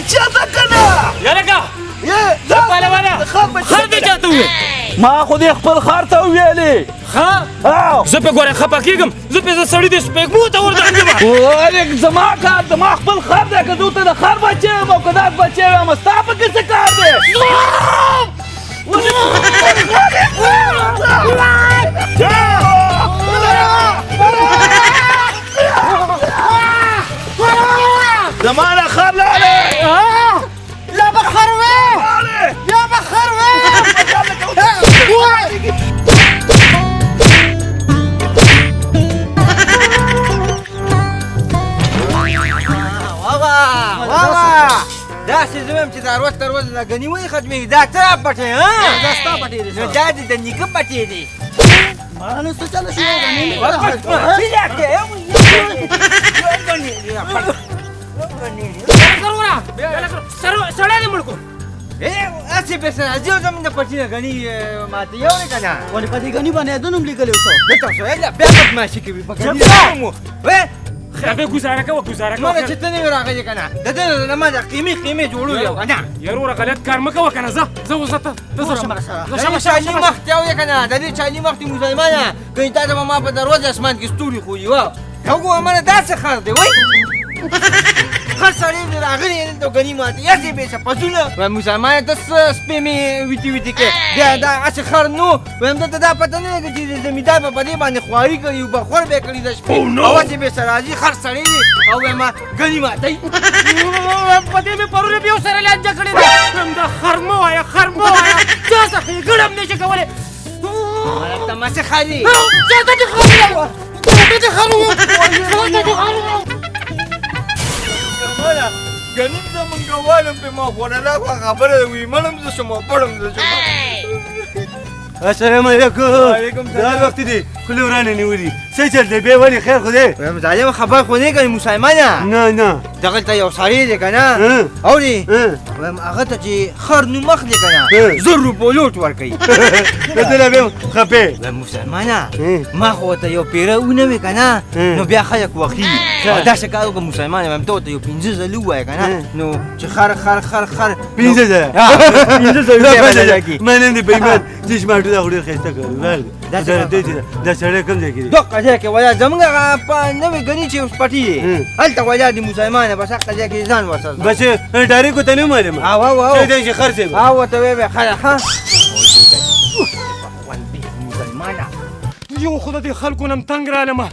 چاته کنه یلکه دا پهلوانه خر دې چاته وې ما خو دې خپل خر ته ویلې ښه زه پې ګوره خفه کېږم زه پې زه سړي دې سپېږمو ته وردانګم ولې زما کار د ما خپل خر دی که زه ورته د خر بچی یم او که دا بچی یم ستا پکې څه کار دی زما نه خر لاړې لا به خر وې بیا به خر وې داسې زه وایم چې دا روز تر روزه دا ګني ولې ختمېږي دا ته را پټې دا ستا پټې دي نو دا دې د نیکه پټې دي ما نو څه چلو شو سړی دې مړ کړو هسې بېسه راځي او زموږ د پټې نه ګني ماته یوړې که نه ولې په دې ګني باندې د نوم لیکلی اوسه دلته اوسه بیا بدماشي کوي په ګني خیابې ګزاره کوه ګزاره ما کوه چې ته نه وې راغلې که نه د ده نه ما د قیمې جوړو یو که نه یاروره غلط کار مه کوه که نه زه اوس ته چالي مخ ته وې که نه د دې چالي مخ دې مسلمانه ګنې تا ته به ما په دروازه اسمان کې ستوري ښوي وه وګوره مانه داسې خر دی وای خر سړی دې راغلی دلته ګني ماته یاسې بېشه پسونه وایم مسلمانه ته څه سپی مې ویتې کې بیا دا هسې خر نو وایم دلته دا پته نه لګي چې زمیندار به په دې باندې خواري کوي او بخور به یې کړي د شپې او هسې بېشه راځي خر سړی دی او وایم ګني ماتئ په دې مې پرون بیا سره لانجه کړې ده دا خر مه وایه خر مه وایه چا څخه یې ګډم نه شي کولی تماسې خالي چاته دې خر ګنیم زمونږ والم پې ما خوړله خبره وي مړم زه شم او پړم زه شم السلام علیکم دا وخت دی کله ورانه نیولي څه چل دی بیا ولې خیر خو دی وایم ظالم خبر خو نه کوي مسلمانه نه دغلته یو سړی دی که نه اورې وایم هغه ته چې خر نو مخ دی که نه 100 روپو لوټ ورکوي نو ته لا بیا خپې وایم مسلمانه ما خو ورته یو پیره ونوې که نه نو بیا خلک وخي او داسې کار وکړه مسلمانه وایم ته ورته یو 5 ځله ووایه که نه نو چې خر 5 ځله منم دی په ایمان چې شماټو دا خو ډېر ښایسته کار دا سړی کوم ځای کې دی دقه ځای کې ولا زموږ هغه په نوې ګني چې اوس پټي دی هلته ولا د مسلمانه بس هغه ځای کې ځان وساتل بس ډایرکټ ته نه معلومه چې دی چې خر صاحب ورته ویې خلک ښه یو خو د دې خلکو نه م تنګ رالمه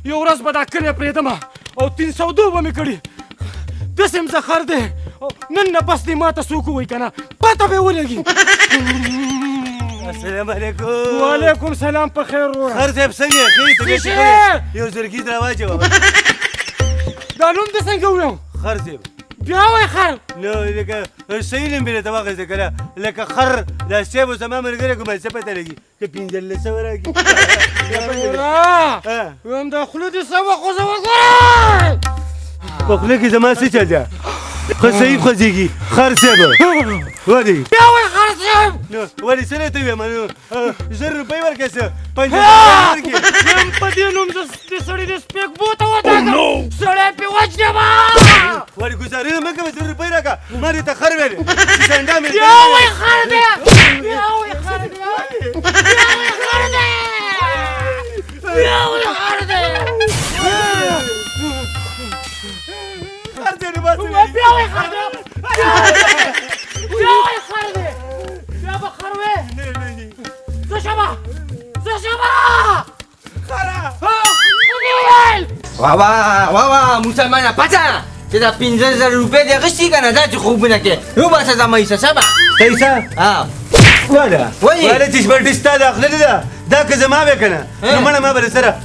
یو ورځ به دا کلی پرېږدمه او 302 به مې کړي داسې م زه خر دی نن نه پس دې ما ته څوک ووایي که نه پته به یې ولګي السلام علیکم وعلیکم سلام په خیر وروره خر صاحب څنګه ښه طبیعت ښه دی یو زرګي در واچوه دا نوم دې څنګه ووایم خر صاحب بیا وایي خر نو لکه صحیح نوم مې راته واخیسته که نه لکه خر دا صاحب اوس زما ملګری کوم څه پته لګي که 1500 راکړي وایم دا خوله دې سمه خو زه وګورئ په خوله کې زما څه چل دی خو صحیح خوځېږي خر صاحب ولې بیا وایي خر صاحب نو ولې څه راته ویم نو 1000 روپۍ ورکړه څه 500 وایم په دې نوم زه دې سړي دې سپېږمو ته ودرېږم سړی پې وجنېمه ولې ګزارونه مه کوه 1000 روپۍ راکړه ما دې ته خر ویلې چې سنډا مې بیا وایي خر دی بیا وایي خر دی بیا وایي خر دی بیا وایي خر دی خر دې نه باسي بیا وایي خر دی بیا وایي خر دی بیا به خر وې زه شمه خره وا مسلمانه پته چې دا 15000 روپۍ دې اخیستي که نه دا چې خوبونه کې وباسه زما حصه سبا پیسه والا چې ستا د اخله ده دا که زما وې که نه نو مړه ما به سره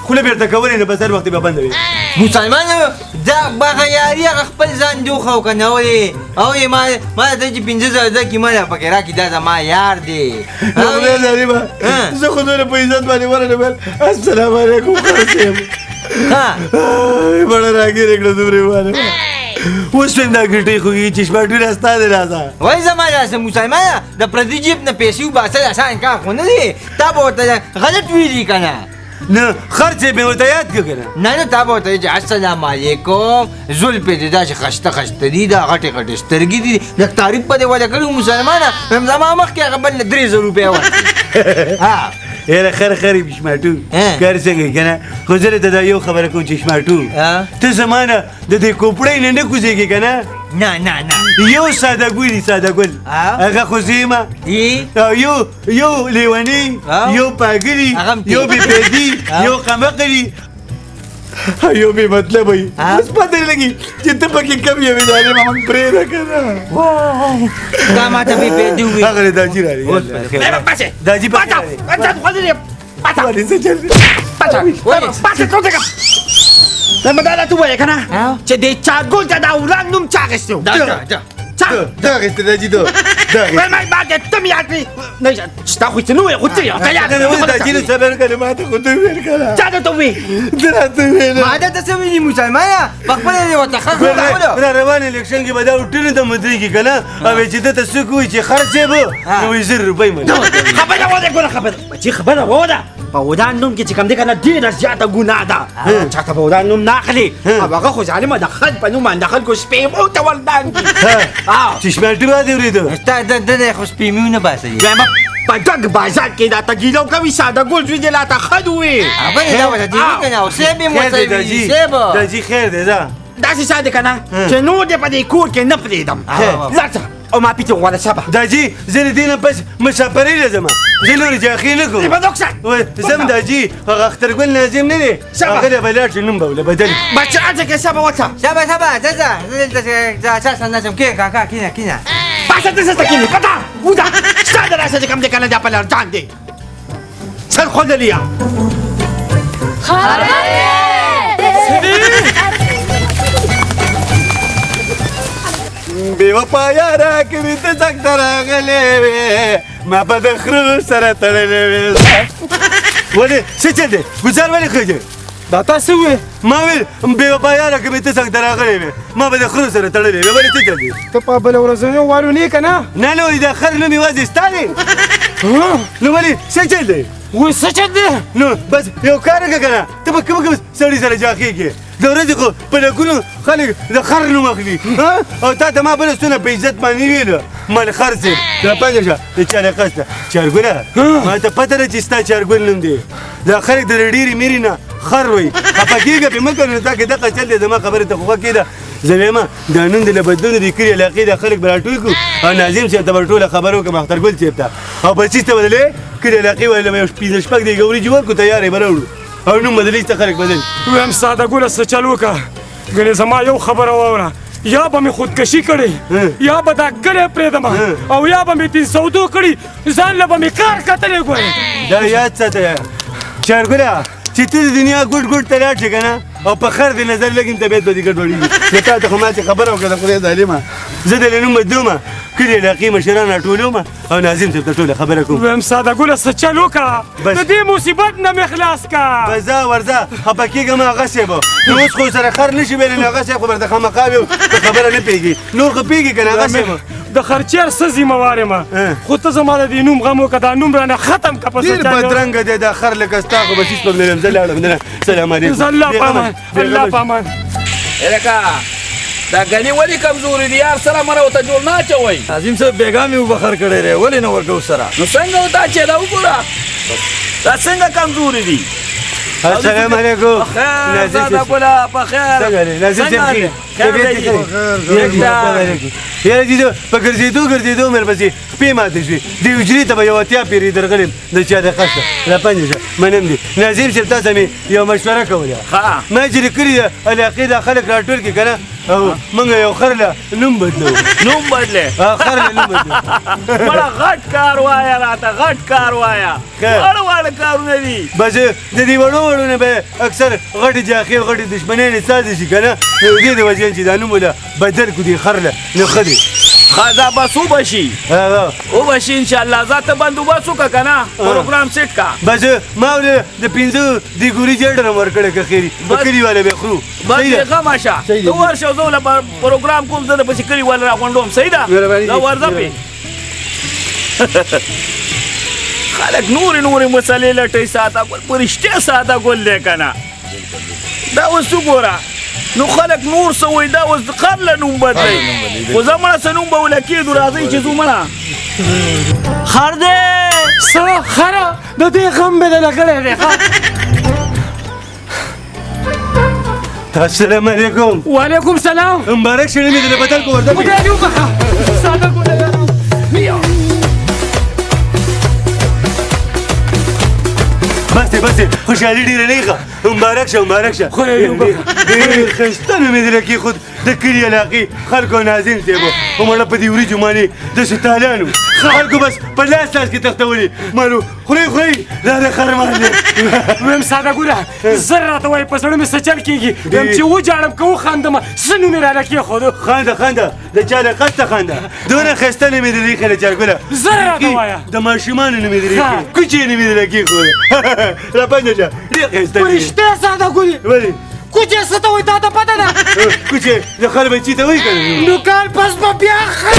خوله بېرته کولې نه بس هر وخت به بنده وي مسلمانه دا بغیاري هغه خپل ځان دوخه او که نه ولې او یې ما ته چې 15000 درکړي ما دا پکې راکړي دا زما یار دی خدای ظالمه زه خو دومره په عزت باندې ورنډمل السلام علیکم خر صاحب بړه راګیرې کړه دومره واله اوس هم دا ګټې خوږي چې شپاټونه ستا دی راځه وایي زما داسې مسلمانه د پردي جیب نه پیسې وباسل اسان کار خو نه دی تا به ورته غلط ویلي که نه نه خرڅ مې ورته یاد کړه که نه نه تا به ورته چې السلام علیکم زلفې دې داسې خسته خسته دي دا غټې غټې سترګې دي لږ تعریف به دې وله کړي مسلمانه زما مخکې هغه بل 300 روپۍ ها یاره خر شماټو کار څنګه که نه خو زه درته دا یو خبره کوم چې شماټو ته زما نه د دې کوپړۍ نه نه کوزېږې که نه نه یو ساده ګل هغه خو زه یم یو لیونی یو پاګلي یو بېپېدي یو قمقلي یو بې مطلبه وي اوس پته نه لګي چې ته پکې کم یې ظالمه موږ پرېږده که نه دا ماته بېپېدي ووي هغه داجي راغی داجي دا ته ووایه که نه چې دې چاګل ته دا وران نوم چا اخیستی و دا اخیسته داجي دا ما ته مې یاد کړي نه ستا خو هېڅ نه وایې خو ته یې داجي نه صبر کړه ما ته خو ته ویل کړه چا درته ووایي زه راته ویل ما درته څه ویلي مسلمانه پخپله دې ورته خلک وکړو را روان الیکشن کې به دا ټولو ته مدرېږي که نه او چې ده ته څوک وایي چې خرڅ یې به نو وایي 1000 روپۍ مني خبره وده ګوره خبره بچي خبره وده په ودان نوم کې چې کوم دی که نه ډېره زیاته ګناه ده چاته په ودان نوم نه اخلي او هغه خو ظالمه د خلک په نوم باندې خلکو سپېمو ته وردان دي چې شمېرټي به دې اورېده ستا د خو سپېمیو نه باسي په ډګ بازار کې دا ته ګیلو کوي ساده ګل زوی دې لا ته ښه دوی هغه یې دا ورته دي که نه او سیب یې مو ته ویلي سیب داجي خیر دی ځه داسې څه دی که نه چې نور دې په دې کور کې نه پرېږدم لاړ او ما پیته غواړه شبه داجي زه له دې نه پس مسافرۍ له ځم زه نورې جاخې نه کوم په دوکسه زم داجي هغه اخترګل ناظم نه دی هغه له به لاړ شي نوم به له بدل بچه اځه کې شبه وته شابه ځه چا سره ناسم کې کاکا کینه پاسه دې څه کېني پتا وځه ستا د راسه چې کوم دی که نه دا په لار جان دی سر خوندلیا بې وفا یاره که مې ته ځک ته راغلی وې ما به د خره سره تړلی وې ولې څه چل دی ګزار ولې ښه دی دا تاسو وې ما ویل بې وفا یاره که مې ته ځک ته راغلی وې ما به د خره سره تړلی وې ولې څه چل دی ته په بله ورځنیو والو نه یې که نه نه نه دا خر نوم یوازې ستا دی نو ولې څه چل دی وایي څه چل دی نو بس یو کار وکړه که نه ته به کوم سړي سره جاخېږې د ورځې خو په لکونو خلک د خر نوم اخلي او تا ته ما بله ستونه په عزت باندې ویله مال خر صاحب دا پنځه شه د چا له قصده چارګله ما ته پته ده چې ستا چارګل نوم دی دا خلک د ډېرې میرې نه خر وایي خفه کېږه پرې مه کوه نو تا کې دغه چل دی زما خبرې ته خو ښه کېده زه وایم دا نوم دې له بدلون د کلي علاقې د خلک به راټول کړو او ناظم صاحب ته به ټوله خبره وکړم اخترګل صاحب ته او بچیز ته به دلې کلي علاقې ویله به یو 5 شپږ دقیقه وریجې ورکړو تیار یې به راوړو او نوم بدلېږي ته خلک بدل ویم ساده ګوله څه چل وکړه ګنې زما یو خبره واوره یا به مې خودکشي کړې یا به دا ګلې پرېږدم او یا به مې 302 کړي ځان له به مې کار کتلی ګورې دا یاد ساته چارګله چې ته د دنیا ګوټ ګوټ ته لاړ شې که نه او په خر دې نظر لګي طبیعت به دې ګډوډېږي نو تا ته خو ماتې خبره وکړه د خدای ظالمه زه د نوم بدلوم کلي علاقې مشران راټولوم او ناظم صاحب ته ټوله خبره کوم ویم ساده ګوله څه چل وکړه د دې مصیبت نه مې خلاص کړه بس ځه ورځه خفه کېږه مه هغه صاحب نو اوس خو سره خر نه شي ویلی نو هغه صاحب خو درته خامخا وي په خبره نه پوهېږي نور خو پوهېږي که نه هغه صاحب د خرچیر څه ذمهوار یم خو ته زما د دې نوم غم وکړه دا نوم رانه ختم کړه په ډېر بدرنګه دی دا خر لکه ستا خو به هېڅ څوک نه لرم زه لاړم سلام علیکم الله په امان الله په امان لکه دا ګنې ولې کمزوري دي یار سره مره ورته جوړ نه اچوئ عظیم صاحب بیګا مې وبخر کړی دی ولې نه ورکوو سره نو څنګه ورته اچې دا وګوره دا څنګه کمزوري دي السلام علیکم خیر زاده ګله په خیر ناظم صاحب یاره جیدو په ګرځېدو مې ورپسې خپې ماتې شوې دې حجرې ته به یو اتیا پیرې درغلم د چا د قصده را پنځه شه منم دي ناظم صاحب تاسو مې یو مشوره کوله ما چې کړې ده علاقې دا خلک راټول کړي که نه او موږ یو خر له نوم بدلو نوم بدلې خر له نوم بدلو بڑا غټ کار وایه راته غټ کار وایه واړه کارونه دي بس د دې وړو نه به اکثر غټې جاخې او غټې دشمنیانې سازې شي که نه د دې د وجې چې دا نوم له بدل کړو دې خر له نو ښه دی خدا بس وبشي وبشي انشاءالله ذاته بندوبست وکړه که نه پروګرام سیټ کا بس ما ولې د 5 دیګوري جېډر هم ورکړی که خیري په کلیواله به خورو بس غمه شه ته ورشه او زه له پروګرام کوم زه د پسې کلیواله راغونډوم صحیح ده دا ورځه پې خلک نورې مسلې لټوي ساده ګل په رښتیا ساده ګل دی که نه دا اوس وګوره نو خلک نور څه وایي دا اوس د خر له نوم بدلوي خو زه مړه څه نوم به وله کېږدو راځئ چې ځو مړه خر دی څه خره د دې غم مې دله کړی دی السلام علیکم وعلیکم سلام مبارک شه مې دله بدل کو ورته خدای دې وبخه ساده ګل بس خوشحالي ډېره نه ښه مبارک شه خدای دې وبخه ډېر ښایسته نوم یې دله کېښود د کلي علاقې خلکو ناظم صاحب خو مړه په دې وریجو باندې داسې تالیانو خلکو بس په لاس کې تختولي مالو خورئ دا د خر مال دی ویم ساده ګوله زر راته وایي په زړه مې څه چل کېږي ویم چې وجاړم که وخاندم څه نوم یې راله کېښودو خانده د چا له قصده خانده دونه ښایسته نوم یې دله ایښی د چارګله زر راته وایه د ماشومانو نوم یې دله ایښی کوچې نوم یې دله کېښوده راپنده شه ډېر ښایسته په رښتیا ساده ګلې ولې کوچې څه ته وایي تا ته پته ده کوچې د خر بچي ته وایي که نه نو کال پس به بیا خر